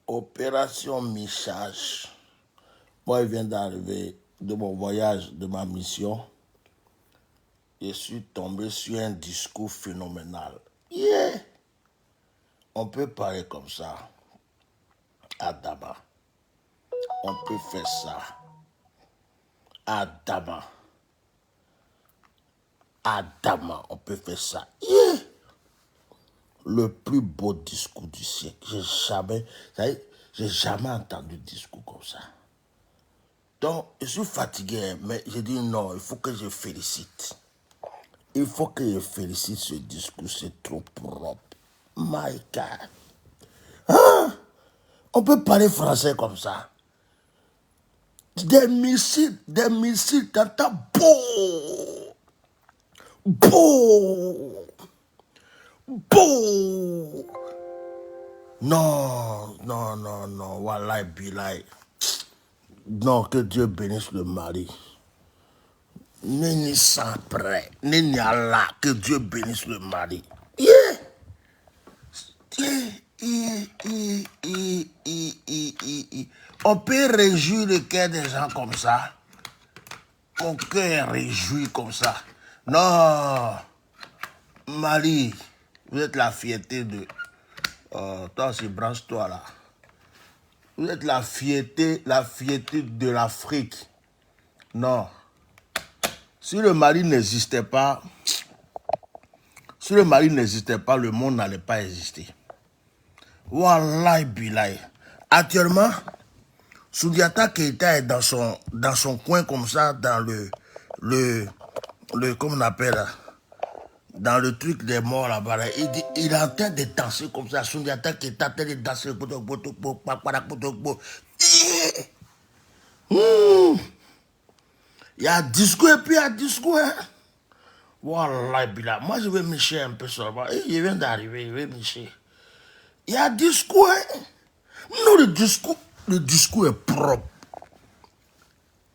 Opération Michage. Moi, je viens d'arriver de mon voyage, de ma mission. Je suis tombé sur un discours phénoménal. Yeah! On peut parler comme ça à Dama. On peut faire ça à Dama. À Dama, on peut faire ça. Yeah! Le plus beau discours du siècle. J'ai jamais entendu de discours comme ça. Donc, je suis fatigué, mais j'ai dit non, il faut que je félicite. Il faut que je félicite ce discours, c'est trop propre. My God. Hein? On peut parler français comme ça. Des missiles, t'entends beau. Beau. Beau. Non, Wallahi Bilay. Non, que Dieu bénisse le mari. Nini sans prêt, Nini Allah, que Dieu bénisse le mari. Yeah. On peut réjouir le cœur des gens comme ça. Mon cœur est réjoui comme ça. Non, Mali, vous êtes la fierté de... toi aussi, branche-toi là. Vous êtes la fierté de l'Afrique. Non. Si le Mali n'existait pas, le monde n'allait pas exister. Wallahi Bilay. Actuellement, Soundiata Keïta est dans son coin comme ça, dans le comment on appelle là, dans le truc des morts là-bas. Là. Il est en train de danser comme ça. Soundiata Keïta est en train de danser. Il y a discours et puis il y a discours. Hein? Wallah, Bila. Moi, je vais micher un peu seulement. Il vient d'arriver, je vais micher. Il y a discours. Hein? Non, le discours est propre.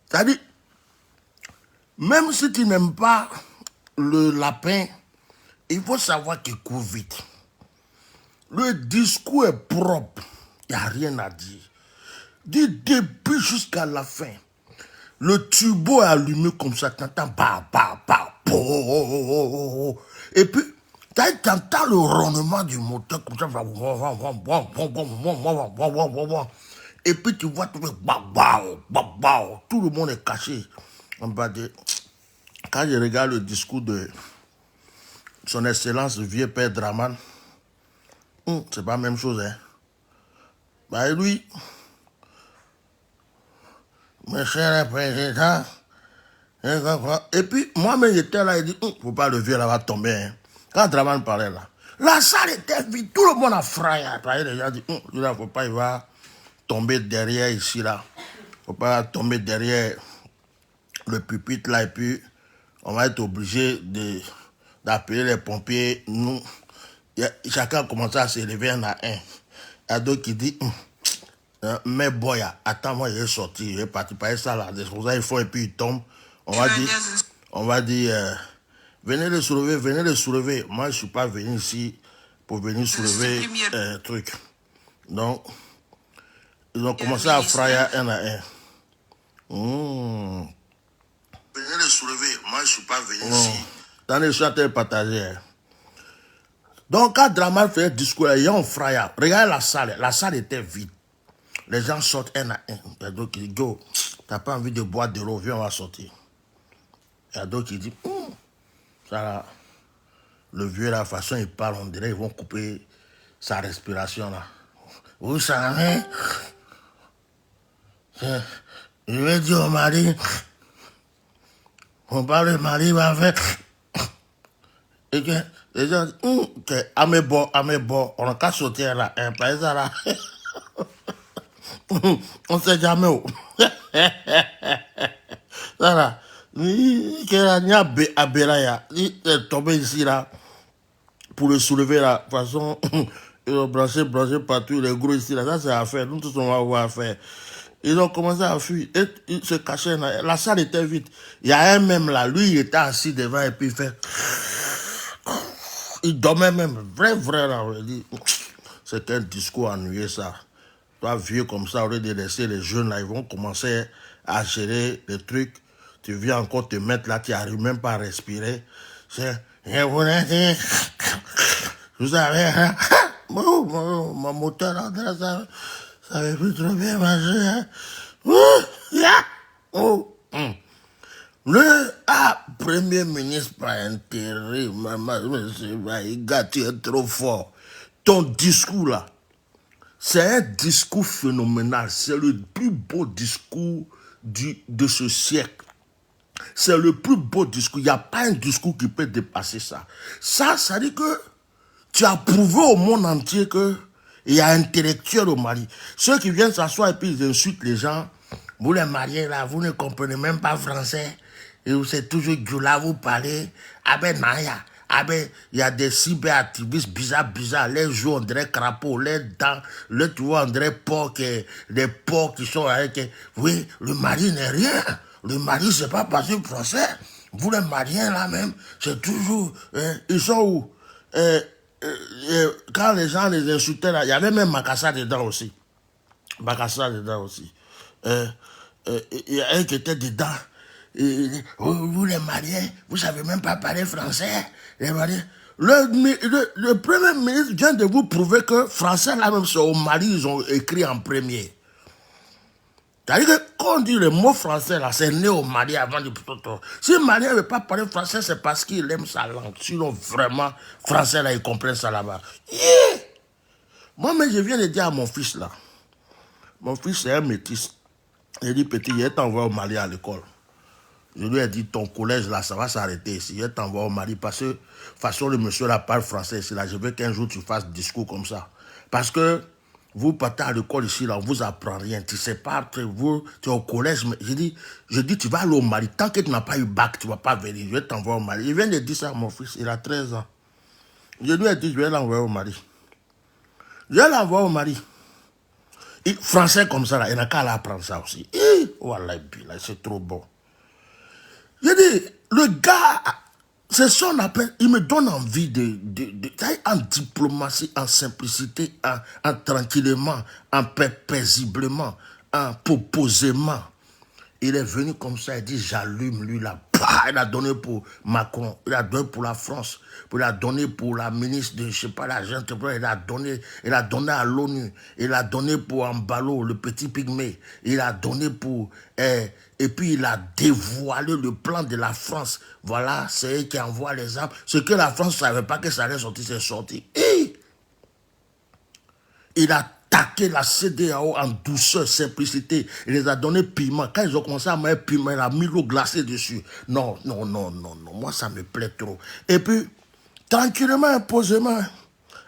C'est-à-dire, même si tu n'aimes pas le lapin, il faut savoir qu'il court vite. Le discours est propre. Il n'y a rien à dire. Du début jusqu'à la fin. Le turbo est allumé comme ça, t'entends et puis, t'entends le ronnement du moteur comme ça. Et puis tu vois tout le monde est caché. Quand je regarde le discours de son excellence, le vieux père Draman, c'est pas la même chose, hein. Bah lui, monsieur le président, et puis moi-même j'étais là, il dit, faut pas le vieux là va tomber. Hein. Quand Draman parlait là, la salle était vide, tout le monde a frayé. Les gens disent, là, faut pas, il va tomber derrière ici là. Faut pas tomber derrière le pupitre là, et puis on va être obligé d'appeler les pompiers. Nous, chacun a commencé à s'élever un à un. Il y a d'autres qui disent, mais boya, attends, moi, il est sorti, il est parti par ça là. C'est pour ça qu'il faut, et puis il tombe. On va dire, venez le soulever. Moi, je ne suis pas venu ici pour venir soulever un truc. Donc, ils ont commencé à frayer un à un. Venez le soulever. Moi, je ne suis pas venu ici. Dans les chats, partagés. Donc, quand Draman fait un discours, il y a un fraya. Regardez la salle. La salle était vide. Les gens sortent un à un. Il y a d'autres qui disent, go, t'as pas envie de boire de l'eau, viens, on va sortir. Il y a d'autres qui disent, ça là, le vieux, la façon il parle, on dirait qu'ils vont couper sa respiration là. Vous savez, je vais dire au mari, on parle le mari va faire, et que les gens disent, amebo, on n'a qu'à sauter là, par exemple là. On sait jamais où. Ça là. Il est tombé ici là. Pour le soulever là. De toute façon, ils ont branché partout. Les gros ici là. Ça c'est à faire. Nous tous on va avoir à faire. Ils ont commencé à fuir. Et ils se cachaient là. La salle était vide. Il y a un même là. Lui il était assis devant et puis il fait. Il dormait même. Vrai là. C'est un discours ennuyé ça. Toi, vieux comme ça, au lieu de laisser les jeunes là, ils vont commencer à gérer les trucs. Tu viens encore te mettre là, tu n'arrives même pas à respirer. C'est, je voulais dire, vous savez, hein? Mon moteur là, ça avait plus trop bien marché. Hein? Le premier ministre par intérim, monsieur Maïga, tu es trop fort. Ton discours là, c'est un discours phénoménal. C'est le plus beau discours de ce siècle. C'est le plus beau discours. Il n'y a pas un discours qui peut dépasser ça. Ça dit que tu as prouvé au monde entier que il y a intellectuels au Mali. Ceux qui viennent s'asseoir et puis ils insultent les gens. Vous les mariez là, vous ne comprenez même pas français. Et c'est toujours Gula, vous parlez. Ah ben, Naya. Ah ben, il y a des cyberactivistes bizarres. Les joues, on dirait crapaud. Les dents, tu vois, on dirait porc. Les porcs qui sont avec. Oui, le Mali n'est rien. Le Mali, c'est pas parce que français. Vous les Maliens là même, c'est toujours. Ils sont où? Quand les gens les insultaient là, il y avait même Makassa dedans aussi. Il y a un qui était dedans. Vous les Maliens, vous savez même pas parler français. Les Maliens. Le premier ministre vient de vous prouver que français là même c'est au Mali, ils ont écrit en premier. C'est-à-dire que quand on dit le mot français là, c'est né au Mali avant de tout. Si le Malien ne veut pas parler français, c'est parce qu'il aime sa langue. Sinon vraiment, français là, il comprend ça là-bas. Yeah! Moi, mais je viens de dire à mon fils là. Mon fils c'est un métis. Il dit petit, il t'envoie au Mali à l'école. Je lui ai dit, ton collège là, ça va s'arrêter ici. Il t'envoie au Mali parce que, de toute façon, le monsieur là parle français ici là. Je veux qu'un jour tu fasses discours comme ça. Parce que, vous partez à l'école ici, là, on vous apprend rien. Tu sais pas, tu es au collège. Mais je dis, tu vas aller au Mali. Tant que tu n'as pas eu bac, tu ne vas pas venir. Je vais t'envoyer au Mali. Il vient de dire ça à mon fils, il a 13 ans. Je lui ai dit, je vais l'envoyer au Mali. Je vais l'envoyer au Mali. Et français comme ça, là, il n'a qu'à apprendre ça aussi. Voilà, c'est trop bon. Je dis, le gars, c'est son appel, il me donne envie en diplomatie, en simplicité, en tranquillement, en paisiblement, en proposément. Il est venu comme ça, il dit, j'allume lui là. Il a donné pour Macron, il a donné pour la France, il a donné pour la ministre de, je sais pas, la gente, il a donné à l'ONU, il a donné pour Ambalo, le petit pygmée, il a donné pour, et puis il a dévoilé le plan de la France. Voilà, c'est eux qui envoient les armes. Ce que la France ne savait pas que ça allait sortir, c'est sorti. Il a attaqué la CEDEAO en douceur, simplicité. Il les a donné piment. Quand ils ont commencé à mettre piment, il a mis l'eau glacée dessus. Non. Moi, ça me plaît trop. Et puis, tranquillement, imposément,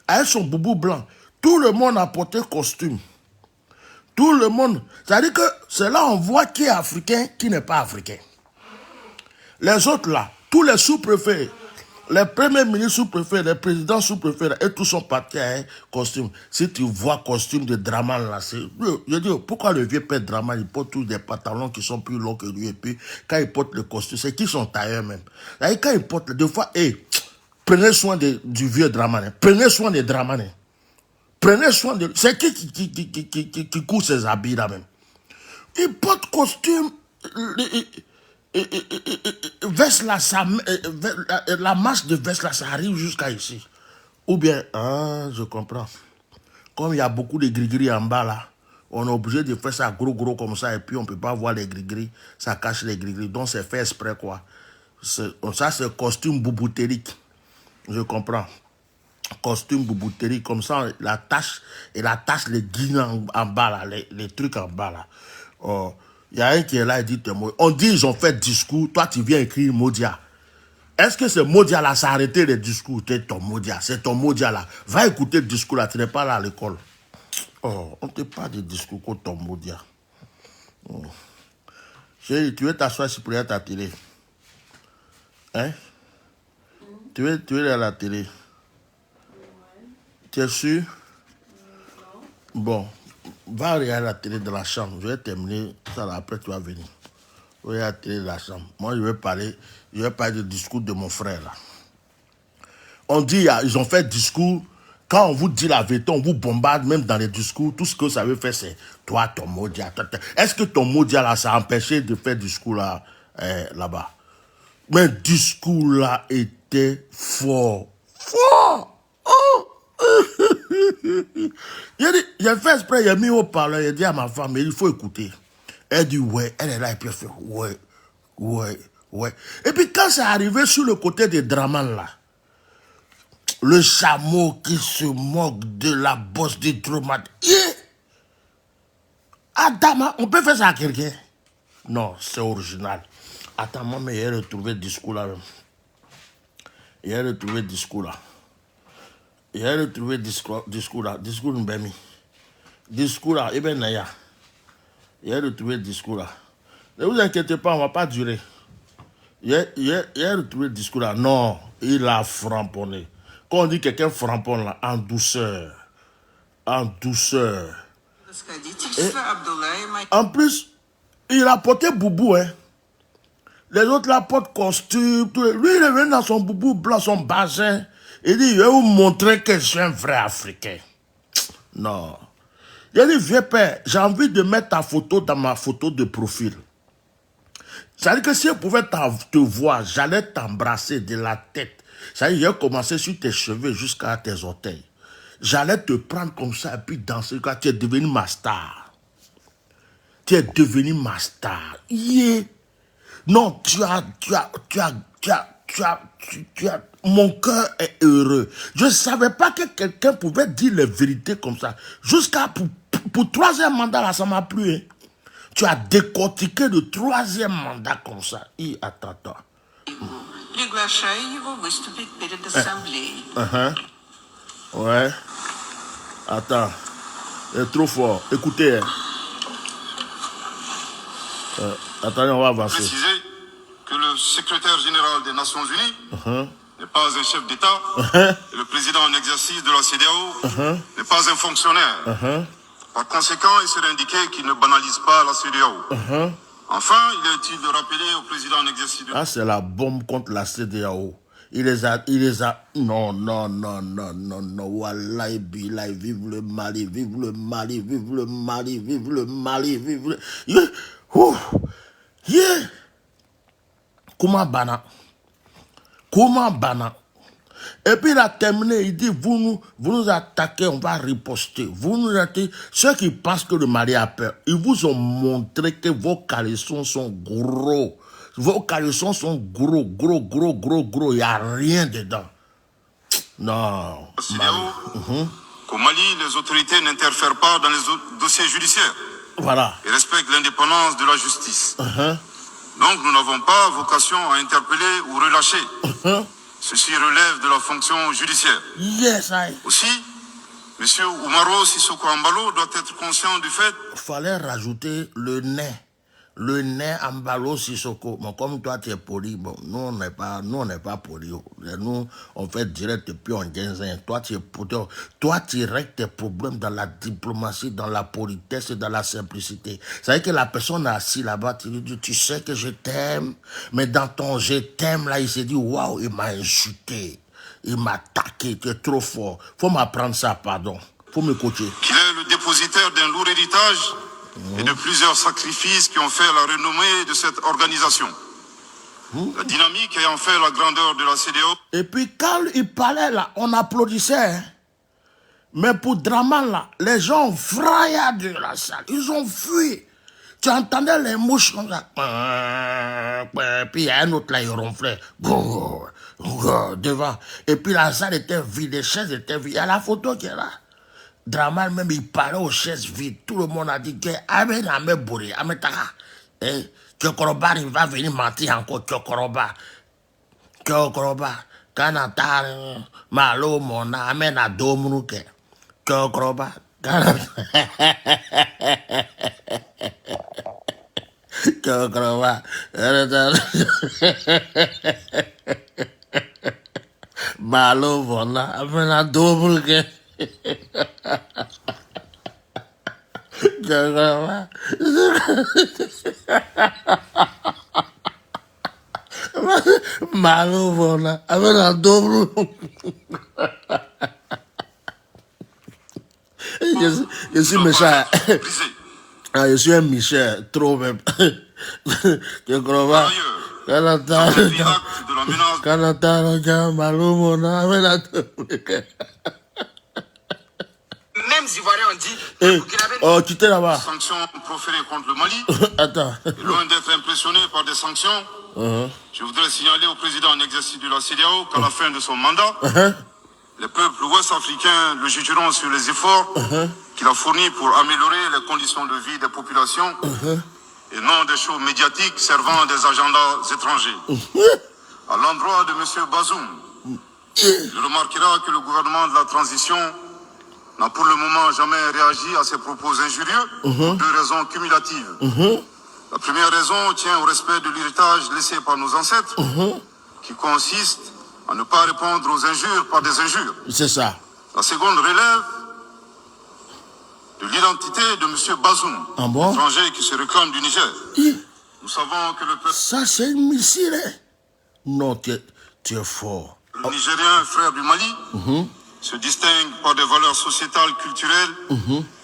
avec son boubou blanc, tout le monde a porté costume. Tout le monde. C'est-à-dire que c'est là on voit qui est africain, qui n'est pas africain. Les autres là, tous les sous-préfets, les premiers ministres sous-préfets, les présidents sous-préfets, et tous sont partis à un costume. Si tu vois costume de Draman là, je dis, pourquoi le vieux père Draman, il porte tous des pantalons qui sont plus longs que lui, et puis quand il porte le costume, c'est qui sont tailleurs même. Et quand il porte, des fois, prenez soin du vieux Draman, prenez soin des Draman. Prenez soin de... C'est qui court ses habits là même. Il porte costume... veste là, la masse de veste là, ça arrive jusqu'à ici. Ou bien, je comprends. Comme il y a beaucoup de gris-gris en bas là, on est obligé de faire ça gros comme ça et puis on ne peut pas voir les gris-gris, ça cache les gris-gris. Donc c'est fait exprès quoi. Ça c'est costume boubouterique. Je comprends. Costume boubouterie, comme ça, la tâche les guillemets en bas là, les trucs en bas là. Il y a un qui est là, il dit, on dit ils ont fait discours, toi tu viens écrire Modia. Est-ce que ce Modia là, ça a arrêté les discours? C'est ton Modia là. Va écouter le discours là, tu n'es pas là à l'école. On ne te parle de discours comme ton Modia. Chérie, tu veux t'asseoir ici pour regarder ta télé? Hein? Tu veux aller à la télé? Tu es sûr? Non. Bon, va regarder la télé de la chambre. Je vais terminer ça là, après tu vas venir. Regarde la télé de la chambre. Moi, je vais parler du discours de mon frère là. On dit, ils ont fait discours Quand on vous dit la vérité, on vous bombarde même dans les discours. Tout ce que vous savez faire, c'est toi, ton Modia. Est-ce que ton Modia là, ça a empêché de faire discours là, là-bas? Mais le discours là était fort. Fort! Oh! J'ai fait exprès, j'ai mis au parleur, j'ai dit à ma femme, il faut écouter. Elle dit ouais, elle est là et puis elle fait ouais, ouais, ouais. Et puis quand c'est arrivé sur le côté des Draman là, le chameau qui se moque de la bosse du Droman. Yeah. Adama, on peut faire ça à quelqu'un? Non, c'est original. Attends, moi, mais j'ai retrouvé le discours là. J'ai retrouvé le discours là. J'ai retrouvé le discours là. Discours Mbemi. Discours là, eh bien, Naya. J'ai retrouvé le discours là. Ne vous inquiétez pas, on ne va pas durer. J'ai retrouvé le discours là. Non, il a framponné. Quand on dit quelqu'un framponne là, en douceur. En douceur. Et, en plus, il a porté boubou, hein. Les autres là portent costume. Lui, il est venu dans son boubou blanc, son bazin. Il dit, je vais vous montrer que je suis un vrai Africain. Non. Il a dit, vieux père, j'ai envie de mettre ta photo dans ma photo de profil. C'est-à-dire que si je pouvais te voir, j'allais t'embrasser de la tête. C'est-à-dire, j'ai commencé sur tes cheveux jusqu'à tes orteils. J'allais te prendre comme ça et puis danser. Quand tu es devenu ma star. Tu es devenu ma star. Yeah. Non, mon cœur est heureux. Je ne savais pas que quelqu'un pouvait dire les vérités comme ça. Jusqu'à pour troisième mandat, là, ça m'a plu. Hein. Tu as décortiqué le troisième mandat comme ça. Attends. Ouais. Attends. C'est trop fort. Écoutez. Attendez, on va avancer. Préciser que le secrétaire général des Nations Unies n'est pas un chef d'État. Et le président en exercice de la CEDEAO n'est pas un fonctionnaire. Par conséquent, il serait indiqué qu'il ne banalise pas la CEDEAO. Enfin, il est utile de rappeler au président en exercice de... Ah, c'est la bombe contre la CEDEAO. Il les a... Non. Wallahi, billahi, vive le Mali, vive le Mali, vive le Mali, vive le Mali, vive le... Yeah. Comment bana? Et puis il a terminé, il dit, vous nous attaquez, on va riposter. Vous nous attaquez. Ceux qui pensent que le Mali a peur, ils vous ont montré que vos caleçons sont gros. Vos caleçons sont gros. Il n'y a rien dedans. Non. Qu'au Mali, les autorités n'interfèrent pas dans les dossiers judiciaires. Voilà. Et respectent l'indépendance de la justice. Donc nous n'avons pas vocation à interpeller ou relâcher. Ceci relève de la fonction judiciaire. Yes, Aussi, M. Oumaro Sissoko Embalo doit être conscient du fait... Il fallait rajouter le nez. Le nez Embalo Sissoko. Bon, comme toi, tu es poli. Bon, nous, on n'est pas poli. Nous, on fait direct et puis on gagne. Toi, tu es poli. Toi, tu règles tes problèmes dans la diplomatie, dans la politesse et dans la simplicité. C'est-à-dire que la personne assise là-bas, tu lui dis, tu sais que je t'aime, mais dans ton je t'aime, là, il s'est dit, waouh, il m'a insulté. Il m'a attaqué, tu es trop fort. Faut m'apprendre ça, pardon. Faut me coacher. Qu'il est le dépositaire d'un lourd héritage et de plusieurs sacrifices qui ont fait la renommée de cette organisation. La dynamique ayant fait la grandeur de la CEDEAO. Et puis quand il parlait là, on applaudissait. Hein? Mais pour Draman là, les gens frayèrent de la salle. Ils ont fui. Tu entendais les mouches comme ça. Puis il y a un autre là, il ronflait. Devant. Et puis la salle était vide, les chaises étaient vides. Il y a la photo qui est là. Draman même, il parlait aux chaises vides. Tout le monde a dit que Amen Bouré, Amen Taka. Tchokoroba, il va venir mentir encore. Tchokoroba. Kanata, Malo, Mona, Amen Adomruke. Tchokoroba. Tchokoroba. Malo, Mona, Amen Adomruke. Malo, Mona, Amen Adomruke. Je suis méchant. Ah, je suis un Michel, trop même. Tu crois pas? Par ailleurs, de la menace Même Ivoiriens ont dit oh, tu t'es là-bas. sanctions proférées contre le Mali. Attends. Et loin d'être impressionné par des sanctions, je voudrais signaler au président en exercice de la CEDEAO qu'à la fin de son mandat, les peuples ouest-africains le jugeront sur les efforts qu'il a fournis pour améliorer les conditions de vie des populations et non des shows médiatiques servant des agendas étrangers. À l'endroit de M. Bazoum, il remarquera que le gouvernement de la transition n'a pour le moment jamais réagi à ces propos injurieux pour deux raisons cumulatives. La première raison tient au respect de l'héritage laissé par nos ancêtres, qui consiste à ne pas répondre aux injures par des injures. C'est ça. La seconde relève de l'identité de M. Bazoum, Ah bon? étranger qui se réclame du Niger. Nous savons que le peuple... Ça, c'est une missile. Hein? Non, tu es fort. Le Nigérien, frère du Mali, se distingue par des valeurs sociétales, culturelles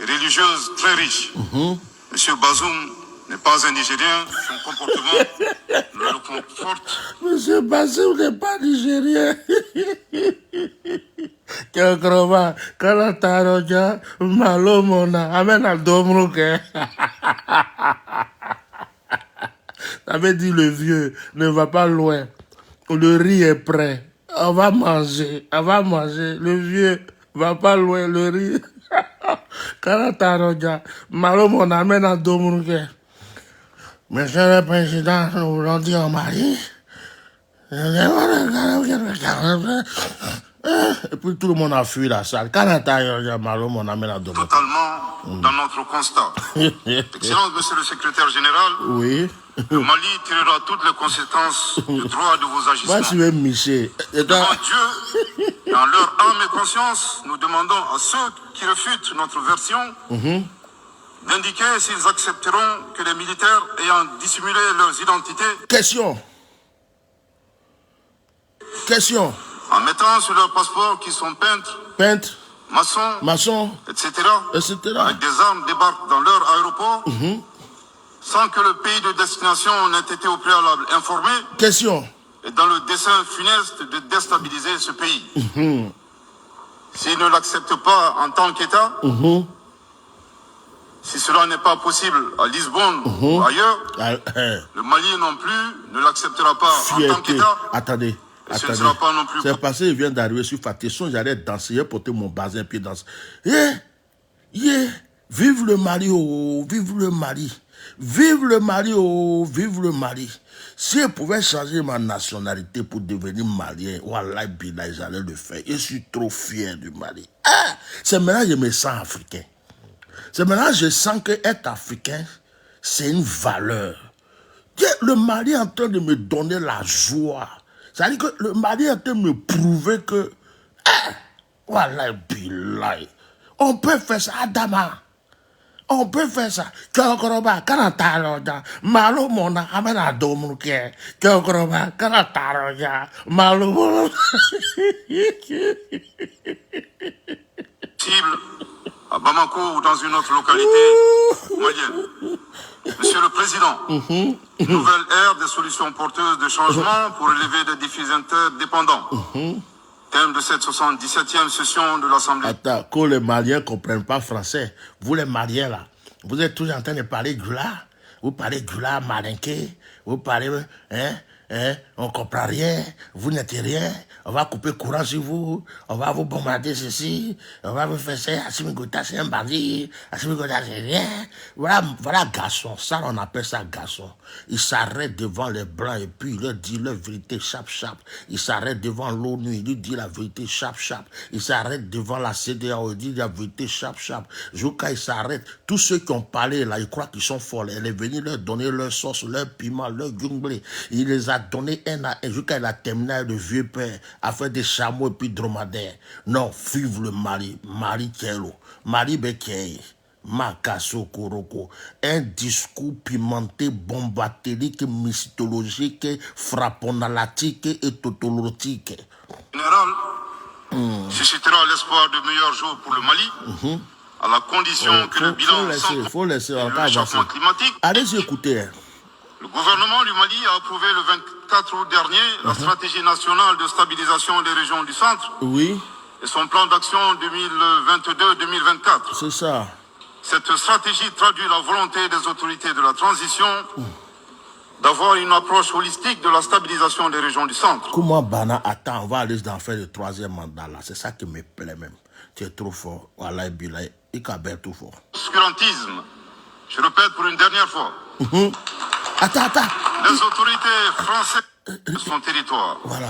et religieuses très riches. M. Bazoum n'est pas un Nigérien, son comportement le conforte. Monsieur Bazoum n'est pas Nigérien. Kakrova, Kalataroja, Malomona, Amen al Domruke. T'avais dit le vieux, ne va pas loin. Le riz est prêt. On va manger, Le vieux va pas loin, le riz. Kalataroja, Malomona, Amen al Domruke. Monsieur le Président, nous voulons dire au Mali. Et puis tout le monde a fui la salle. Totalement dans notre constat. Excellence, Monsieur le Secrétaire Général, oui. Le Mali tirera toutes les conséquences du droit de vos agissements. Moi, tu veux Michel. Devant Dieu, dans leur âme et conscience, nous demandons à ceux qui refutent notre version d'indiquer s'ils accepteront que les militaires ayant dissimulé leurs identités... Question. En mettant sur leur passeport qu'ils sont peintres, maçons, etc. Avec des armes débarquent dans leur aéroport sans que le pays de destination n'ait été au préalable informé. Question. Et dans le dessein funeste de déstabiliser ce pays. S'ils ne l'acceptent pas en tant qu'État, si cela n'est pas possible à Lisbonne ou ailleurs, le Mali non plus ne l'acceptera pas en tant qu'État. Attendez. Ce ne sera pas non plus. C'est parce qu'il vient d'arriver sur Fatesson, j'allais danser, j'ai porté mon bazin, puis danser. Vive le Mali, oh, vive le Mali. Vive le Mali, oh, vive le Mali. Si je pouvais changer ma nationalité pour devenir malien, wallah billah, j'allais le faire. Je suis trop fier du Mali. C'est maintenant que je me sens africain. C'est maintenant que je sens que être africain, c'est une valeur. Le Mali est en train de me donner la joie. C'est-à-dire que le Mali est en train de me prouver que, wallah billah, on peut faire ça, Adama. On peut faire ça. Kyokoroba, Kanataroja, Malo Mona, Amena Domruke, Kyokoroba, Kanataroja, Malo Mona. Cible à Bamako ou dans une autre localité malienne. Monsieur le Président, une nouvelle ère des solutions porteuses de changement pour élever des défis interdépendants. Thème de cette 77e session de l'Assemblée. Attends, que les Maliens ne comprennent pas français. Vous les Maliens là, vous êtes toujours en train de parler gula. Vous parlez gula, malinqué. Vous parlez, on ne comprend rien. Vous n'êtes rien. On va couper courant sur vous. On va vous bombarder ceci. On va vous faire ça. Assimi Gota, c'est un bandit. Assimi Gota, c'est rien. Voilà garçon. Ça, on appelle ça garçon. Il s'arrête devant les Blancs et puis il leur dit leur vérité chap. Il s'arrête devant l'ONU, il lui dit la vérité chap. Il s'arrête devant la CEDEAO, il dit la vérité chap. Jusqu'à il s'arrête. Tous ceux qui ont parlé là, ils croient qu'ils sont forts. Elle est venue leur donner leur sauce, leur piment, leur gunglé. Il les a donné un à un jusqu'à il a terminé le vieux père à faire des chameaux et puis dromadaires. Non, vive le Mali. Mali Tielo. Mali Bekeye. Makasso Koroko, un discours pimenté, bombatélique, mythologique, frapponalatique et totolotique. Général suscitera l'espoir de meilleurs jours pour le Mali, à la condition que le bilan faut laisser, le réchauffement climatique. Allez-y écouter. Le gouvernement du Mali a approuvé le 24 août dernier la stratégie nationale de stabilisation des régions du centre Oui. et son plan d'action 2022-2024. C'est ça. Cette stratégie traduit la volonté des autorités de la transition d'avoir une approche holistique de la stabilisation des régions du centre. Comment Bana attend, on va aller dans faire le 3e mandat là. C'est ça qui me plaît même. Tu es trop fort. Voilà, Bilay. Il cabelle tout fort. Obscurantisme. Je répète pour une dernière fois. Attends. Les autorités françaises de son territoire. Voilà.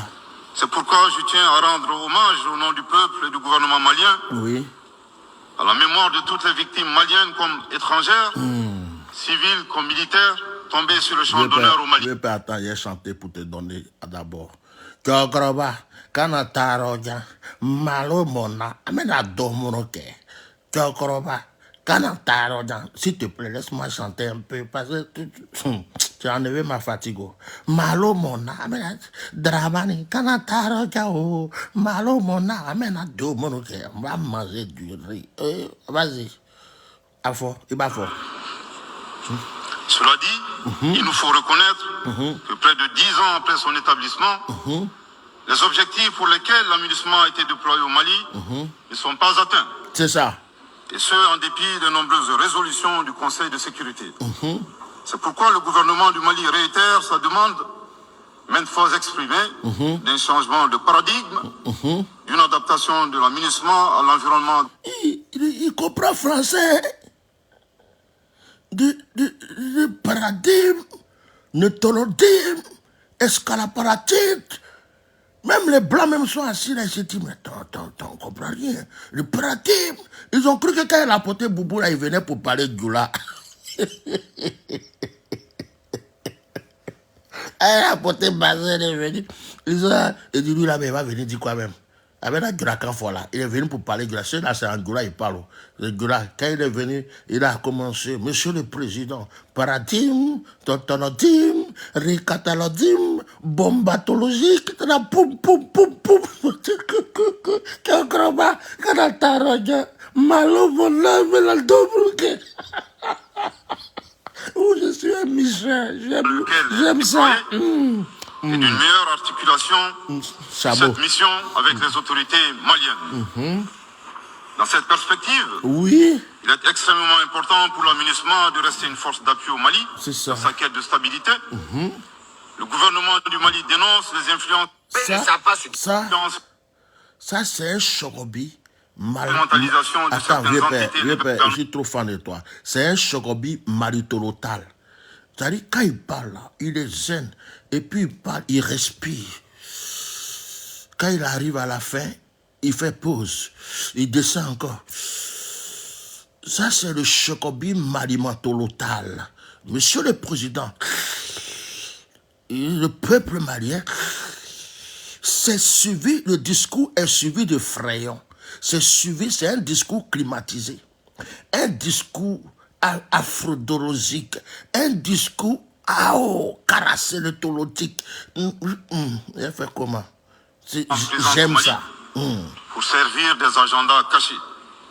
C'est pourquoi je tiens à rendre hommage au nom du peuple et du gouvernement malien. Oui. À la mémoire de toutes les victimes maliennes comme étrangères, civiles comme militaires, tombées sur le champ d'honneur au Mali. Je peux attendre, j'ai chanté pour te donner d'abord. Tchokroba, Kanataroja, Malo Mona, Amena Domoroke. Tchokroba, Kanataroja. S'il te plaît, laisse-moi chanter un peu parce que tu as enlevé ma fatigue. Malo Mona, Amena Dramani, Kanataroja, Malo Mona, Amena Domoroke. On va manger du riz. Vas-y. À fort, il va fort. Cela dit, il nous faut reconnaître que près de 10 ans après son établissement, les objectifs pour lesquels l'aménagement a été déployé au Mali ne sont pas atteints. C'est ça. Et ce, en dépit de nombreuses résolutions du Conseil de sécurité. C'est pourquoi le gouvernement du Mali réitère sa demande, maintes fois exprimée, d'un changement de paradigme, d'une adaptation de l'aménagement à l'environnement. Il comprend français. De paradigme, neutolodyme, escalaparatite. Même les blancs même sont assis là, ils se disent, mais attends, on comprend rien. Le paradigme, ils ont cru que quand il a apporté Boubou là, il venait pour parler de Djoula. Il a apporté Bazel, il est venu. Ils ont dit, lui là, mais il va venir dire quoi même? Avec la Djoula là, il est venu pour parler de la scène, là c'est en Djoula, il parle. Le Djoula, quand il est venu, il a commencé, Monsieur le Président, paradigme, tontolodyme, ricatalodyme, bombatologique, la poum, poum, poum, poum, Tchokroba, Kanataroja, Malo, mon âme, la double. Oh, je suis un Michel, j'aime ça. Et d'une meilleure articulation de cette mission avec les autorités maliennes. Dans cette perspective, oui, il est extrêmement important pour l'aménagement de rester une force d'appui au Mali dans sa quête de stabilité. Le gouvernement du Mali dénonce les influences. Ça c'est un chocobi. Mentalisation de Attends, certaines entités. je suis trop fan de toi. C'est un chocobi maritolotal. C'est-à-dire, quand il parle, là, il est zen. Et puis, il parle, il respire. Quand il arrive à la fin, il fait pause. Il descend encore. Ça, c'est le chocobi marimatolotal. Monsieur le Président, le peuple malien, c'est suivi, le discours est suivi de frayons. C'est un discours climatisé. Un discours afrodologique, un discours caracélétologique. Il fait comment? J'aime ça. Pour servir des agendas cachés,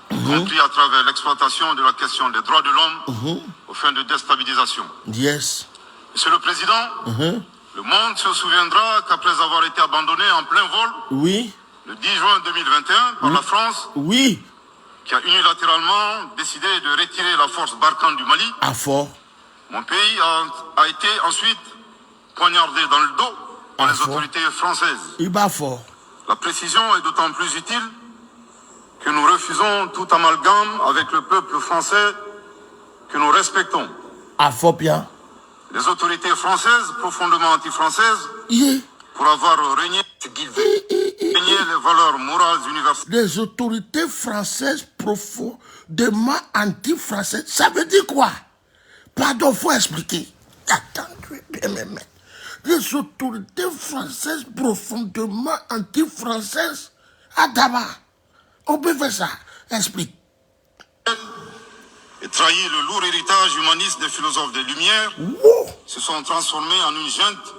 compris à travers l'exploitation de la question des droits de l'homme aux fins de déstabilisation. Yes. Monsieur le Président, le monde se souviendra qu'après avoir été abandonné en plein vol, oui, le 10 juin 2021 par la France, oui, qui a unilatéralement décidé de retirer la force Barkhane du Mali, à fort. Mon pays a été ensuite poignardé dans le dos par les autorités françaises. Il bat fort. La précision est d'autant plus utile que nous refusons tout amalgame avec le peuple français que nous respectons. À fort bien. Les autorités françaises, profondément anti-françaises, pour avoir régné les valeurs morales universelles. Les autorités françaises profondément anti-françaises, ça veut dire quoi? Pardon, faut expliquer. Attends, je vais bien me mettre. Les autorités françaises profondément anti-françaises, Adama, on peut faire ça. Explique. Et trahi le lourd héritage humaniste des philosophes des Lumières, se sont transformés en une junte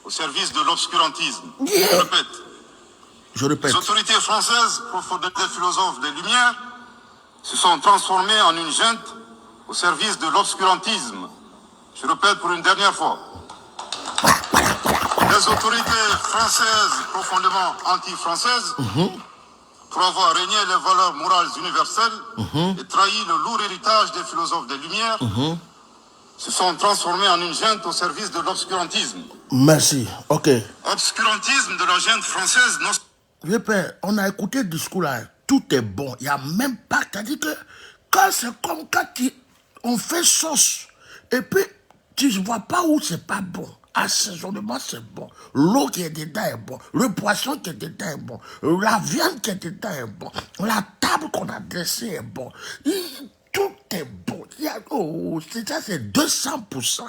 au service de l'obscurantisme. Je répète. Je répète. Les autorités françaises, profondément des philosophes des Lumières, se sont transformés en une junte au service de l'obscurantisme. Je répète pour une dernière fois. Les autorités françaises profondément anti-françaises, pour avoir régné les valeurs morales universelles et trahi le lourd héritage des philosophes des Lumières, se sont transformés en une junte au service de l'obscurantisme. Merci, ok. Obscurantisme de la junte française, non. Vieux père, on a écouté le discours là, tout est bon. Il n'y a même pas, c'est-à-dire que quand c'est comme quand on fait sauce, et puis tu ne vois pas où c'est pas bon. Assaisonnement, c'est bon. L'eau qui est dedans est bon. Le poisson qui est dedans est bon. La viande qui est dedans est bon. La table qu'on a dressée est bon. Tout est bon. C'est ça, c'est 200%.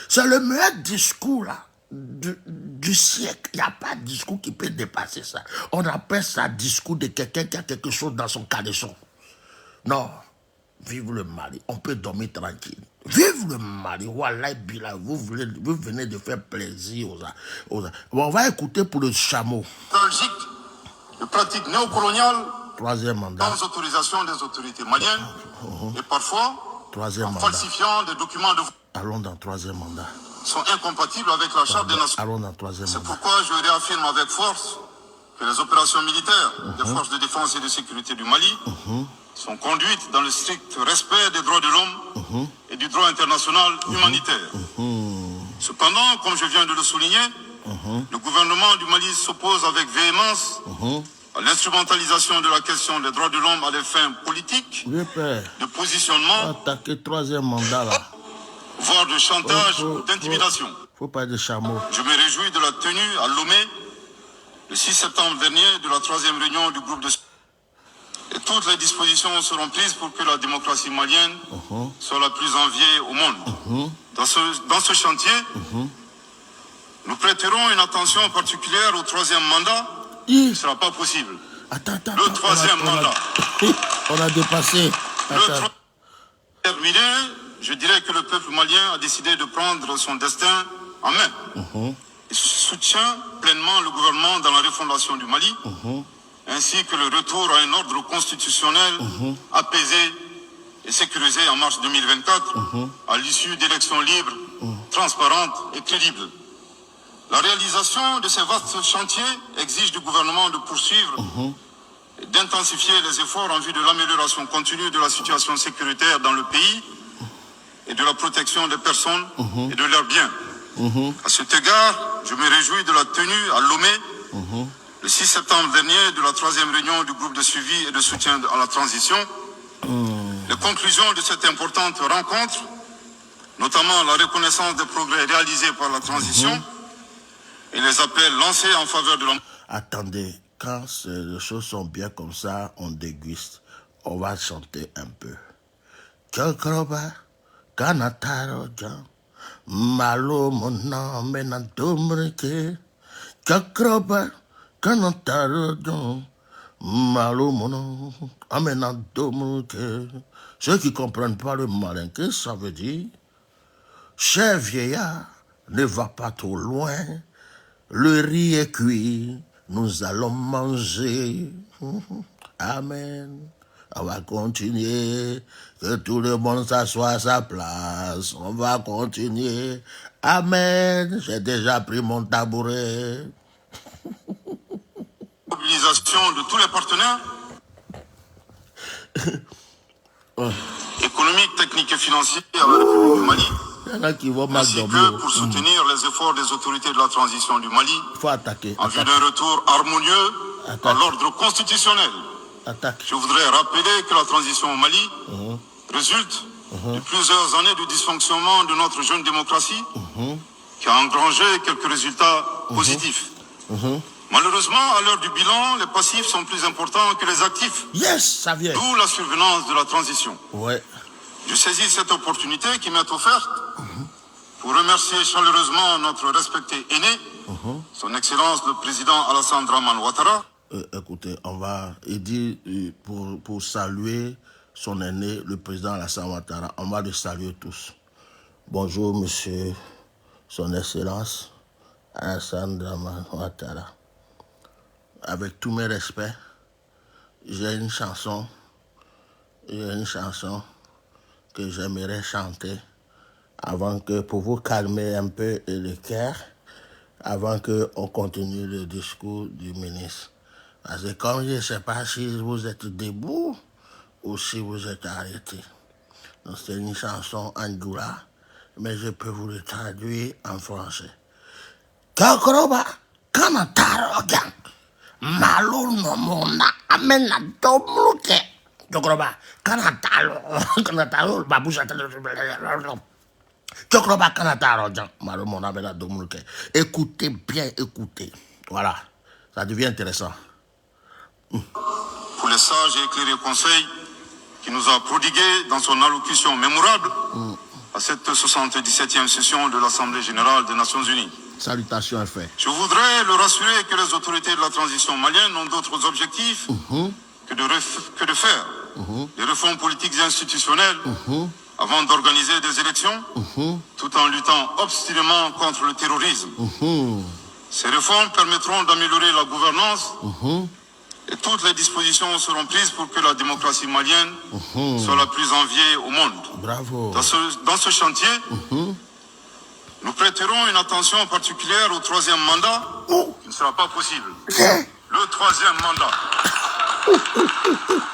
C'est le meilleur discours là, du siècle. Il n'y a pas de discours qui peut dépasser ça. On appelle ça discours de quelqu'un qui a quelque chose dans son caleçon. Non. Vive le Mali. On peut dormir tranquille. Vive le Mali. Wallah, Bila, vous venez de faire plaisir aux bon, on va écouter pour le chameau. Nostalgique de pratiques néocoloniales. Troisième mandat. Sans autorisation des autorités maliennes. Et parfois, troisième mandat. Falsifiant des documents de... Allons dans le troisième mandat. Sont incompatibles avec la Charte des Nations. Allons dans le troisième mandat. C'est pourquoi je réaffirme avec force que les opérations militaires des forces de défense et de sécurité du Mali sont conduites dans le strict respect des droits de l'homme et du droit international humanitaire. Cependant, comme je viens de le souligner, le gouvernement du Mali s'oppose avec véhémence à l'instrumentalisation de la question des droits de l'homme à des fins politiques, de positionnement, attaquer troisième mandat là, voire de chantage ou d'intimidation. Faut pas de chameau. Je me réjouis de la tenue à Lomé, le 6 septembre dernier, de la 3e réunion du groupe de... Et toutes les dispositions seront prises pour que la démocratie malienne soit la plus enviée au monde. Dans ce chantier, nous prêterons une attention particulière au troisième mandat. Ce ne sera pas possible. Attends, le troisième mandat. On a dépassé. Terminé, je dirais que le peuple malien a décidé de prendre son destin en main. Il soutient pleinement le gouvernement dans la refondation du Mali, ainsi que le retour à un ordre constitutionnel apaisé et sécurisé en mars 2024, à l'issue d'élections libres, transparentes et crédibles. La réalisation de ces vastes chantiers exige du gouvernement de poursuivre et d'intensifier les efforts en vue de l'amélioration continue de la situation sécuritaire dans le pays et de la protection des personnes et de leurs biens. À cet égard, je me réjouis de la tenue à Lomé, le 6 septembre dernier, de la 3e réunion du groupe de suivi et de soutien à la transition. Les conclusions de cette importante rencontre, notamment la reconnaissance des progrès réalisés par la transition et les appels lancés en faveur de la... Attendez, quand les choses sont bien comme ça, on déguste. On va chanter un peu. Chokroba, kanataro jan, malo mona menantomreke. Chokroba, kanataro jan, malo mona amenantomreke. Ceux qui ne comprennent pas le malin, qu'est-ce que ça veut dire? Cher vieillard, ne va pas trop loin. Le riz est cuit, nous allons manger. Amen. On va continuer, que tout le monde s'assoie à sa place. On va continuer. Amen. J'ai déjà pris mon tabouret. Mobilisation de tous les partenaires économiques, techniques et financiers à la République du Mali. Il y en a qui vont mal ainsi dormir. que pour soutenir les efforts des autorités de la transition du Mali Il faut attaquer. en vue d'un retour harmonieux à l'ordre constitutionnel. Je voudrais rappeler que la transition au Mali résulte de plusieurs années de dysfonctionnement de notre jeune démocratie qui a engrangé quelques résultats positifs. Malheureusement, à l'heure du bilan, les passifs sont plus importants que les actifs. Yes, ça vient. D'où la survenance de la transition. Ouais. Je saisis cette opportunité qui m'est offerte pour remercier chaleureusement notre respecté aîné, son Excellence le Président Alassane Dramane Ouattara. Écoutez, il dit pour saluer son aîné, le Président Alassane Ouattara, on va le saluer tous. Bonjour, monsieur, son Excellence Alassane Dramane Ouattara. Avec tous mes respects, j'ai une chanson il y a une chanson que j'aimerais chanter avant que, pour vous calmer un peu le cœur, avant qu'on continue le discours du ministre. Parce que comme je ne sais pas si vous êtes debout ou si vous êtes arrêté. Donc c'est une chanson en doula, mais je peux vous le traduire en français. Kakroba, kanataro gang, malo no mona, amena domluke. Kakroba, kanataro, baboucha Kakroba, kanataro gang, malo mona, amena domluke. Écoutez bien, écoutez. Voilà, ça devient intéressant. Pour les sages et éclairés conseils qui nous a prodigués dans son allocution mémorable à cette 77e session de l'Assemblée générale des Nations unies. Salutations, fait. Je voudrais le rassurer que les autorités de la transition malienne n'ont d'autres objectifs que de faire des réformes politiques et institutionnelles avant d'organiser des élections, tout en luttant obstinément contre le terrorisme. Ces réformes permettront d'améliorer la gouvernance et toutes les dispositions seront prises pour que la démocratie malienne soit la plus enviée au monde. Bravo. Dans ce chantier, nous prêterons une attention particulière au troisième mandat, qui ne sera pas possible. Le troisième mandat.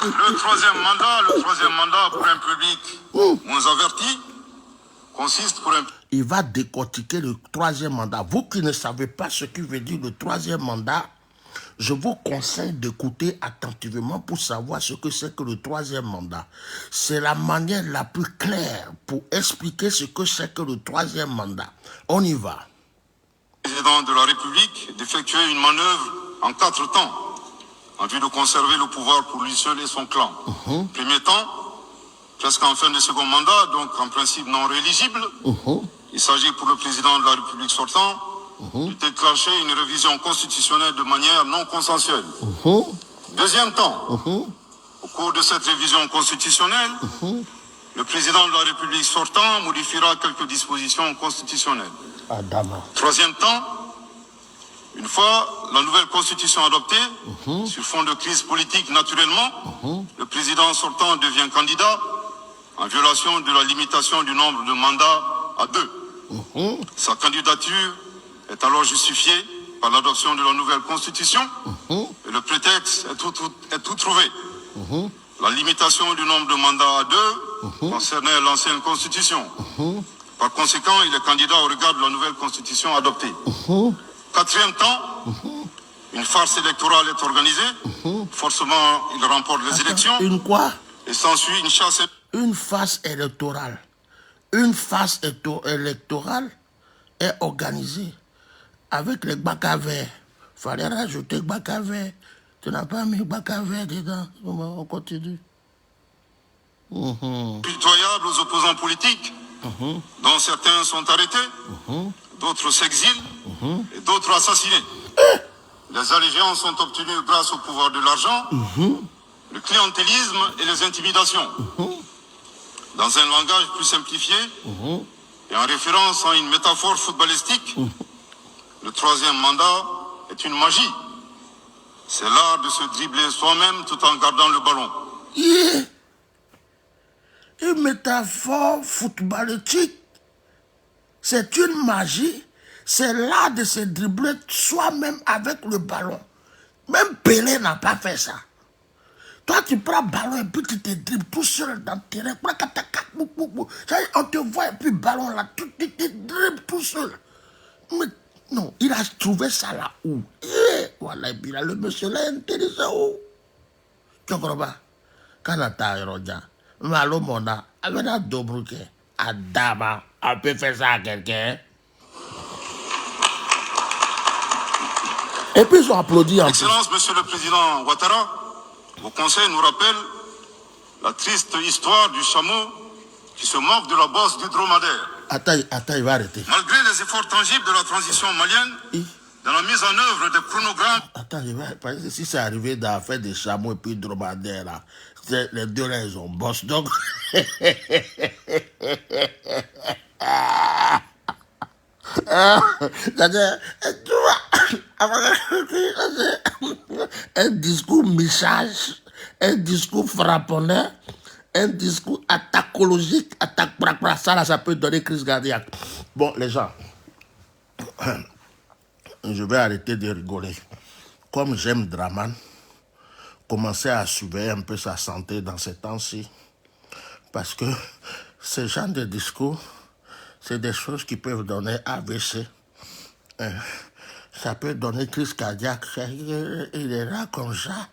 Le troisième mandat pour un public moins averti consiste pour un... Il va décortiquer le troisième mandat. Vous qui ne savez pas ce qui veut dire le troisième mandat, je vous conseille d'écouter attentivement pour savoir ce que c'est que le troisième mandat. C'est la manière la plus claire pour expliquer ce que c'est que le troisième mandat. On y va. Le président de la République d'effectuer une manœuvre en 4 temps, en vue de conserver le pouvoir pour lui seul et son clan. Premier temps, presque en fin de second mandat, donc en principe non rééligible. Il s'agit pour le président de la République sortant de déclencher une révision constitutionnelle de manière non consensuelle. Deuxième temps, au cours de cette révision constitutionnelle, le président de la République sortant modifiera quelques dispositions constitutionnelles. Troisième temps, une fois la nouvelle constitution adoptée, sur fond de crise politique naturellement, le président sortant devient candidat en violation de la limitation du nombre de mandats à 2. Sa candidature est alors justifiée par l'adoption de la nouvelle constitution et le prétexte est tout trouvé. La limitation du nombre de mandats à 2 concernait l'ancienne constitution. Par conséquent, il est candidat au regard de la nouvelle constitution adoptée. Quatrième temps, une farce électorale est organisée. Forcément, il remporte les élections. Une quoi? Et s'ensuit une chasse. Une farce électorale. Une farce électorale est organisée avec les bacs-à-verre. Il fallait rajouter bac-à-verre. Tu n'as pas mis bac-à-verre dedans. On continue. Pitoyable aux opposants politiques, dont certains sont arrêtés, d'autres s'exilent et d'autres assassinés. Les allégeances sont obtenues grâce au pouvoir de l'argent, le clientélisme et les intimidations. Dans un langage plus simplifié et en référence à une métaphore footballistique, le troisième mandat est une magie. C'est l'art de se dribbler soi-même tout en gardant le ballon. Une métaphore footballistique, c'est une magie. C'est l'art de se dribbler soi-même avec le ballon. Même Pelé n'a pas fait ça. Toi, tu prends le ballon et puis tu te dribbles tout seul dans le terrain. On te voit et puis le ballon là, tu te dribbles tout seul. Mais non, il a trouvé ça là où? Voilà, et puis là, le monsieur là, intelligent où? Tu comprends pas? Quand on t'a regardé, malo mona, avec un dobruke, Adama, on peut faire ça à quelqu'un. Et puis ils ont applaudi en plus. Excellence, Monsieur le Président Ouattara, vos conseils nous rappellent la triste histoire du chameau qui se moque de la bosse du dromadaire. Attends, il va arrêter. Malgré les efforts tangibles de la transition malienne, dans la mise en œuvre des chronogrammes... Attends, parce que si c'est arrivé d'affaire des chameaux et puis dromadaires, là, les deux là, ils ont bosse. Donc... un discours message, un discours frapponneur, un discours attaquologique, ça là, ça peut donner crise cardiaque. Bon, les gens, je vais arrêter de rigoler. Comme j'aime Draman, commencer à surveiller un peu sa santé dans ces temps-ci. Parce que ce genre de discours, c'est des choses qui peuvent donner AVC. Ça peut donner crise cardiaque. Il est là comme ça.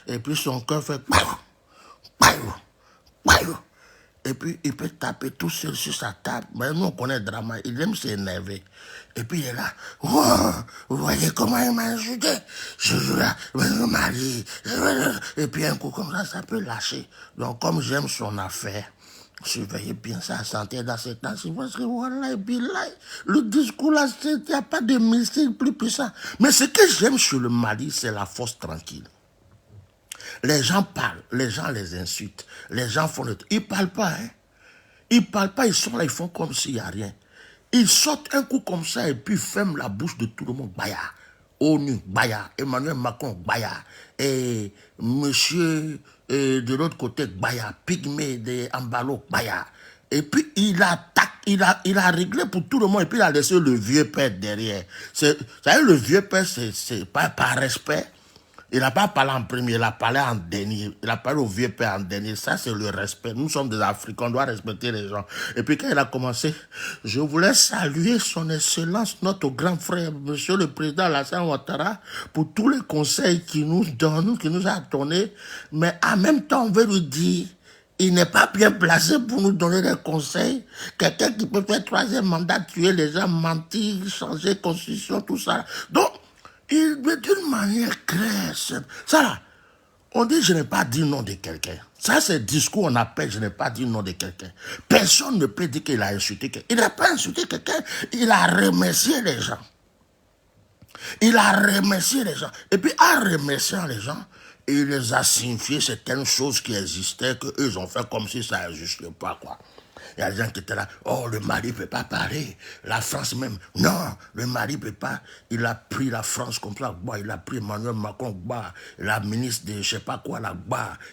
Et puis son cœur fait... Et puis il peut taper tout seul sur sa table. Mais nous on connaît le drama. Il aime s'énerver. Et puis il est là. Oh, vous voyez comment il m'a insulté. Je joue là. Mon mari. Et puis un coup comme ça peut lâcher. Donc comme j'aime son affaire, surveillez bien sa santé dans ces temps-ci. Parce que voilà, et puis là, le discours là, il n'y a pas de mystique plus puissant. Mais ce que j'aime sur le Mali, c'est la force tranquille. Les gens parlent, les gens les insultent, les gens font le... Ils ne parlent pas, hein. Ils ne parlent pas, ils sont là, ils font comme s'il n'y a rien. Ils sortent un coup comme ça et puis ferment la bouche de tout le monde. Baya, ONU, Baya, Emmanuel Macron, Baya, et monsieur de l'autre côté, Baya, Pygmée de Ambalo, Baya. Et puis il attaque, il a réglé pour tout le monde et puis il a laissé le vieux père derrière. Vous savez, le vieux père, c'est pas par respect. Il n'a pas parlé en premier, il a parlé en dernier. Il a parlé au vieux père en dernier. Ça, c'est le respect. Nous sommes des Africains, on doit respecter les gens. Et puis quand il a commencé, je voulais saluer son excellence, notre grand frère, monsieur le président Alassane Ouattara, pour tous les conseils qu'il nous donne, qu'il nous a donnés. Mais en même temps, on veut lui dire, il n'est pas bien placé pour nous donner des conseils. Quelqu'un qui peut faire 3e mandat, tuer les gens, mentir, changer constitution, tout ça. Donc, il veut d'une manière claire. Ça là, on dit je n'ai pas dit nom de quelqu'un. Ça c'est le discours on appelle je n'ai pas dit nom de quelqu'un. Personne ne peut dire qu'il a insulté quelqu'un. Il n'a pas insulté quelqu'un, il a remercié les gens. Il a remercié les gens. Et puis en remerciant les gens, il les a signifié certaines choses qui existaient, qu'eux ils ont fait comme si ça n'existait pas, quoi. Il y a des gens qui étaient là, oh, le Mali ne peut pas parler, la France même. Non, le Mali ne peut pas. Il a pris la France comme ça, il a pris Emmanuel Macron, la ministre de je ne sais pas quoi, là,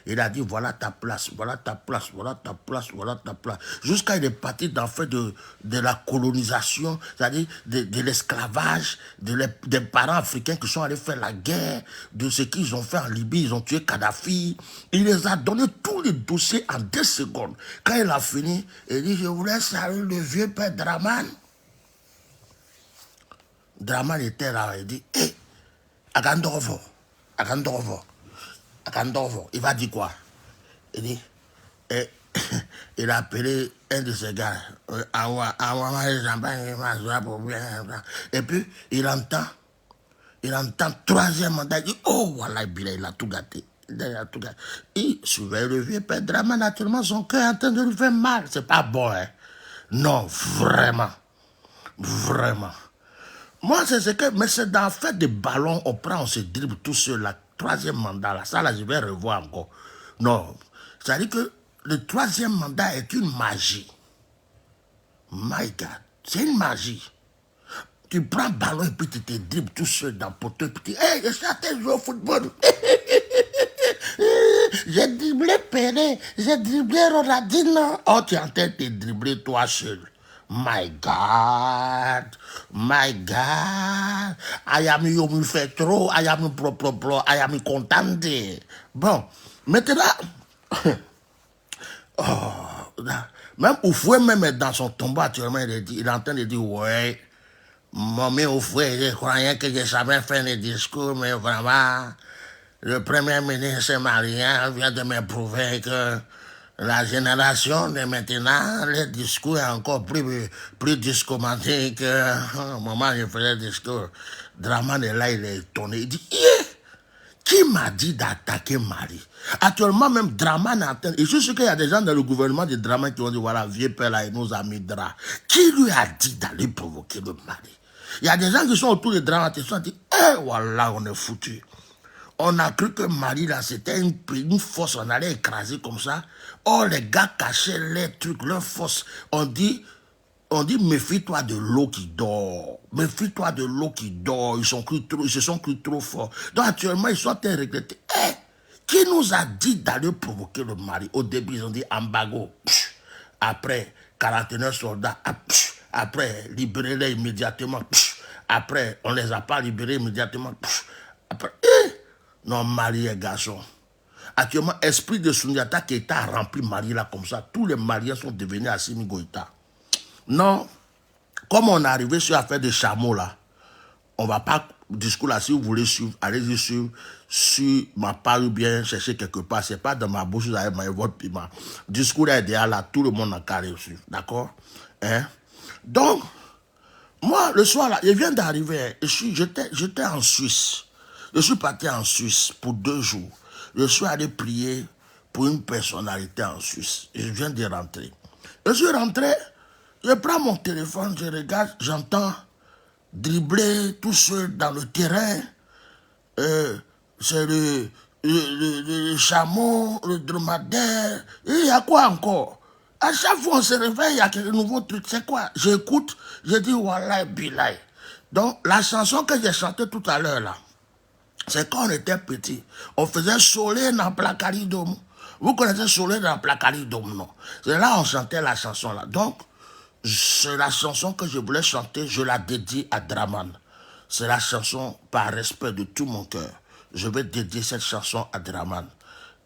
il a dit, voilà ta place, voilà ta place, voilà ta place, voilà ta place. Jusqu'à il est parti d'en fait de la colonisation, c'est-à-dire de l'esclavage, des parents africains qui sont allés faire la guerre, de ce qu'ils ont fait en Libye, ils ont tué Kadhafi. Il les a donné tous les dossiers en 2 secondes. Quand il a fini, il dit, je voulais saluer le vieux père Draman. Draman était là, il dit, hé, Agandorvo. Il va dire quoi? Il dit, il a appelé un de ses gars, et puis il entend 3e mandat, il dit, oh, voilà, il a tout gâté. Il surveille le vieux père Draman, naturellement, son cœur est en train de lui faire mal. C'est pas bon, hein? Non, vraiment. Vraiment. Moi, c'est ce que... Mais c'est dans le fait des ballons, on prend, on se dribble tout seul, la 3e mandat, là. Ça, là, je vais revoir encore. Non. C'est-à-dire que le 3e mandat est une magie. My God. C'est une magie. Tu prends le ballon et puis tu te dribbles tout seul dans le poteau. Et puis tu dis, hey, je suis à jouer au football. J'ai dribblé Pelé, j'ai dribblé Ronaldinho. Oh, tu es en train de te dribbler toi seul. My God. I am you fait trop, I am pro, I am content. Bon, maintenant, même Oufoué même est dans son tombeau actuellement, il est en train de dire, ouais, mon Oufoué, je croyais que je savais faire des discours, mais vraiment... Le Premier ministre malien vient de me prouver que la génération de maintenant, le discours est encore plus discomanté que au moment où je faisais le discours. Draman est là, il est étonné. Il dit, qui m'a dit d'attaquer Mali? Actuellement, même Draman est en train... Et je suis sûr qu'il y a des gens dans le gouvernement de Draman qui ont dit, voilà, vieux père là, il nous a mis Dra. Qui lui a dit d'aller provoquer le Mali? Il y a des gens qui sont autour de Draman qui se sont dit, voilà, on est foutu. On a cru que Mali, là, c'était une force, on allait écraser comme ça. Oh, les gars cachaient les trucs, leurs forces. On dit, méfie-toi de l'eau qui dort. Méfie-toi de l'eau qui dort. Ils se sont cru trop forts. Donc, actuellement, ils sont en train de regretter. Qui nous a dit d'aller provoquer le mari? Au début, ils ont dit embargo. Après, 49 soldats. Après, libérez-les immédiatement. Après, on ne les a pas libérés immédiatement. Après, non, mari et garçon. Actuellement, esprit de Sundiata Keita a rempli Mali là comme ça. Tous les Maliens sont devenus Assimi Goïta. Non, comme on est arrivé sur l'affaire des chameaux là, on ne va pas discours là. Si vous voulez suivre, allez-y sur ma page ou bien chercher quelque part. Ce n'est pas dans ma bouche, vous avez maillé votre piment. Discours là, là, tout le monde a carré dessus. D'accord? Hein? Donc, moi, le soir là, je viens d'arriver. J'étais en Suisse. Je suis parti en Suisse pour 2 jours. Je suis allé prier pour une personnalité en Suisse. Je viens de rentrer. Je suis rentré, je prends mon téléphone, je regarde, j'entends dribbler tout seul dans le terrain. C'est le chameau, le dromadaire. Il y a quoi encore? À chaque fois on se réveille, il y a quelques nouveaux trucs. C'est quoi? J'écoute, je dis Wallah Bilay. Donc la chanson que j'ai chantée tout à l'heure là, c'est quand on était petit. On faisait Soleil dans Placaridom. Vous connaissez Soleil dans Placaridom, non? C'est là on chantait la chanson là. Donc, c'est la chanson que je voulais chanter, je la dédie à Draman. C'est la chanson par respect de tout mon cœur. Je vais dédier cette chanson à Draman.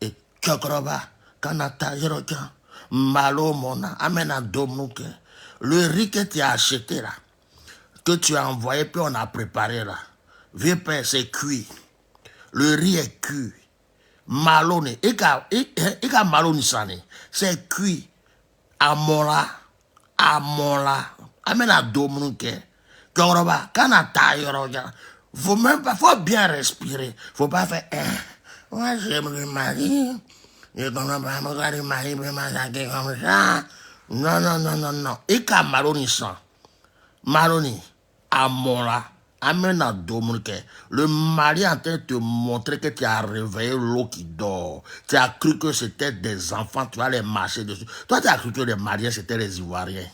Et Kyokroba, Kanata Yeroka, Malo Mona, Amena Domnuke. Le riz que tu as acheté là, que tu as envoyé, puis on a préparé là. Vieux père, c'est cuit. Le riz est cuit. Malone, ika maloni sane. C'est cuit. Amola. Amena domnuke. Koroba, kanata yoroga. Faut même pas, faut bien respirer. Faut pas faire, moi j'aime le mari. Je comprends pas, moi le mari peut m'attaquer comme ça. Non. Ika maloni san. Maloni. Amola. Amena domnuke. Le mari est en train de te montrer que tu as réveillé l'eau qui dort. Tu as cru que c'était des enfants, tu vas les marcher dessus. Toi, tu as cru que les Maliens, c'était les Ivoiriens.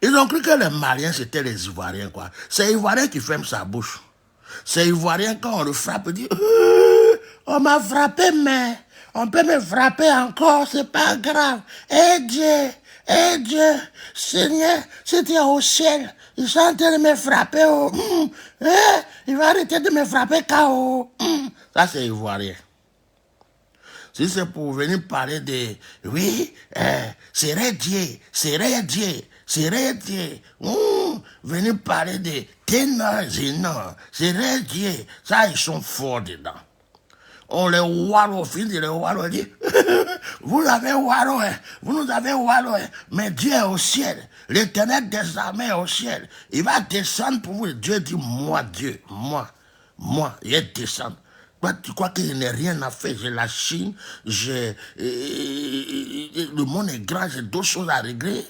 Ils ont cru que les Maliens, c'était les Ivoiriens, quoi. C'est Ivoirien qui ferme sa bouche. C'est Ivoirien, quand on le frappe, il dit on m'a frappé, mais on peut me frapper encore, c'est pas grave. Dieu, Seigneur, si tu es au ciel, ils sont en train de me frapper. Il va arrêter de me frapper KO. Ça, c'est Ivoirien. Si c'est pour venir parler de, oui, c'est Dieu. Venir parler de ténor, c'est Dieu. Ça, ils sont forts dedans. On les wallow, au fil de les wallow, dit, vous avez wallow, vous nous avez wallow, mais Dieu est au ciel. L'Éternel des armées est au ciel. Il va descendre pour vous. Dieu dit, moi, Dieu, moi, il descend. Toi, tu crois que je n'ai rien à faire? J'ai la Chine, le monde est grand, j'ai d'autres choses à régler.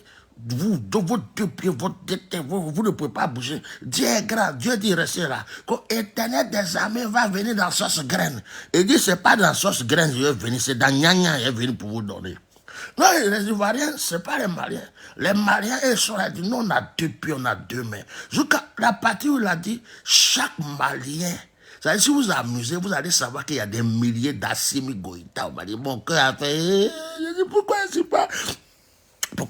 Vous, de vos 2 pieds, votre tête, vous ne pouvez pas bouger. Dieu est grand, Dieu dit restez là. Quand l'Éternel des armées va venir dans sauce graine. Il dit c'est pas dans sauce graine qu'il est venu, c'est dans Nyanya il est venu pour vous donner. Non, les Ivoiriens, c'est pas les Maliens. Les Maliens, ils sont là, ils disent, nous on a 2 pieds, on a 2 mains. Jusqu'à la partie où il a dit, chaque Malien, si vous amusez, vous allez savoir qu'il y a des milliers d'Assimi Goïta. On va dire, mon cœur a fait, je dis, pourquoi je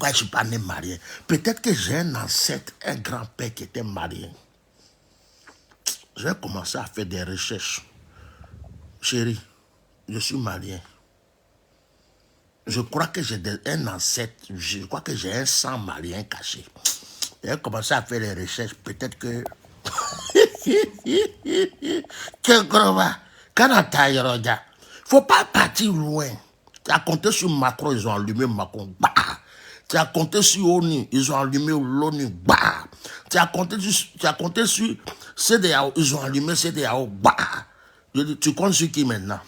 ne suis pas né malien? Peut-être que j'ai un ancêtre, un grand-père qui était malien. Je vais commencer à faire des recherches. Chérie, je suis malien. Je crois que j'ai un ancêtre, je crois que j'ai un sang malien caché. Je vais commencer à faire des recherches. Peut-être que... Faut pas partir loin. Tu as compté sur Macron, ils ont allumé Macron. Bah. Tu as compté sur ONU, ils ont allumé l'ONU. Bah. Tu as compté sur CEDEAO, ils ont allumé CEDEAO. Bah. Tu comptes sur qui maintenant?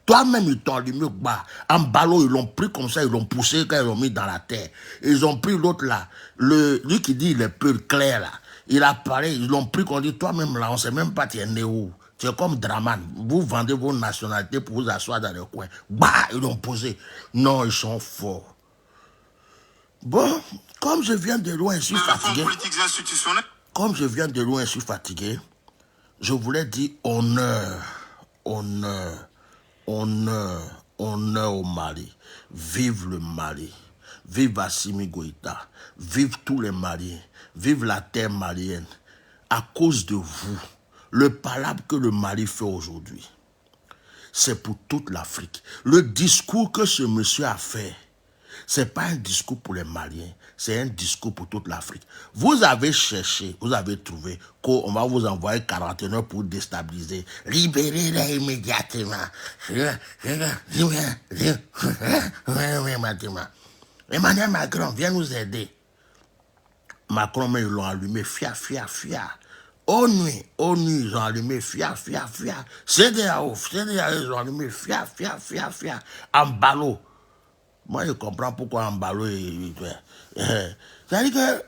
Toi-même, ils t'ont allumé. Bah. En ballon, ils l'ont pris comme ça, ils l'ont poussé quand ils l'ont mis dans la terre. Ils ont pris l'autre là, lui qui dit il est peu clair là. Il a parlé, ils l'ont pris qu'on dit toi-même là, on ne sait même pas tu es né où. Tu es comme Draman. Vous vendez vos nationalités pour vous asseoir dans le coin. Bah, ils l'ont posé. Non, ils sont forts. Bon, comme je viens de loin, je suis fatigué. Comme je viens de loin, je suis fatigué. Je voulais dire honneur honneur au Mali. Vive le Mali. Vive Assimi Goïta. Vive tous les Maliens. Vive la terre malienne. À cause de vous, le palabre que le Mali fait aujourd'hui, c'est pour toute l'Afrique. Le discours que ce monsieur a fait, c'est pas un discours pour les Maliens, c'est un discours pour toute l'Afrique. Vous avez cherché, vous avez trouvé qu'on va vous envoyer 41 heures pour déstabiliser. Libérez-les immédiatement. Emmanuel Macron, viens nous aider. Macron, mais ils l'ont allumé, fia. ONU, ils ont allumé, fia. CEDEAO, ils ont allumé, fia. En ballot. Moi, je comprends pourquoi en ballot. C'est-à-dire que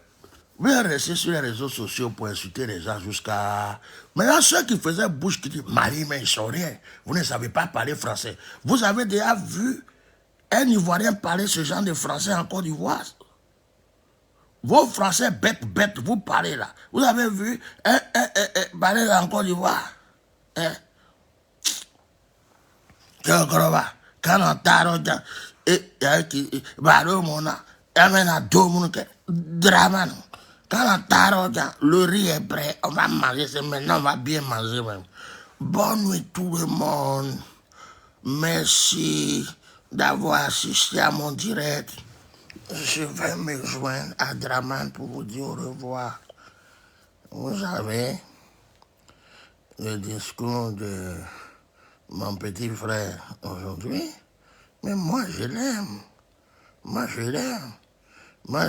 vous restez sur les réseaux sociaux pour insulter les gens jusqu'à... Maintenant, ceux qui faisaient bouche qui disent Mali, mais ils sont rien. Vous ne savez pas parler français. Vous avez déjà vu un Ivoirien parler ce genre de français en Côte d'Ivoire? Vos Français bêtes, vous parlez là. Vous avez vu parler là en Côte d'Ivoire? Quand on t'a le riz est prêt, on va manger, c'est maintenant, on va bien manger même. Bonne nuit tout le monde. Merci d'avoir assisté à mon direct. Je vais me joindre à Draman pour vous dire au revoir. Vous savez, le discours de mon petit frère aujourd'hui, mais moi je l'aime. Moi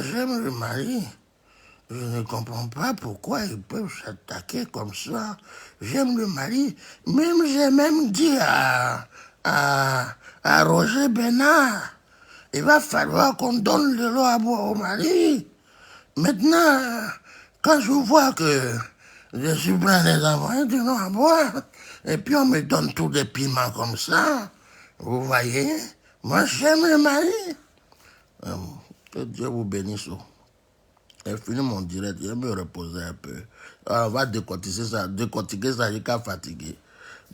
j'aime le Mali. Je ne comprends pas pourquoi ils peuvent s'attaquer comme ça. J'aime le Mali. J'ai même dit à Roger Bénard, il va falloir qu'on donne de l'eau à boire au Mali. Maintenant, quand je vois que je suis plein des envoyés de l'eau à boire, et puis on me donne tous des piments comme ça, vous voyez, moi j'aime le Mali. Que Dieu vous bénisse. J'ai fini mon direct, je vais me reposer un peu. Alors, on va décortiquer ça jusqu'à fatiguer.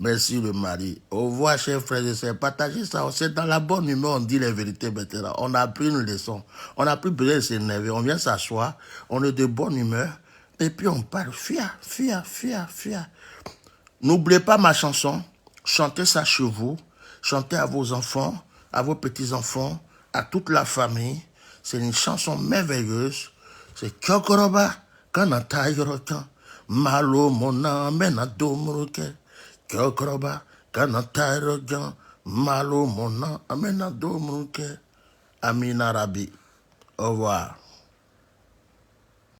Merci le Mali. Au revoir, chers frères et sœurs. Partagez ça. C'est dans la bonne humeur, on dit les vérités maintenant. On a appris une leçon. On n'a plus besoin de s'énerver. On vient s'asseoir. On est de bonne humeur. Et puis on parle. Fia. N'oubliez pas ma chanson. Chantez ça chez vous. Chantez à vos enfants, à vos petits-enfants, à toute la famille. C'est une chanson merveilleuse. C'est Kyokoroba, Kanata Yorokan, Malo Mona Menado Muruke. Kyokoroba, Kanata Yorokan, Malo Mona Menado Muruke. Amina Rabi. Au revoir.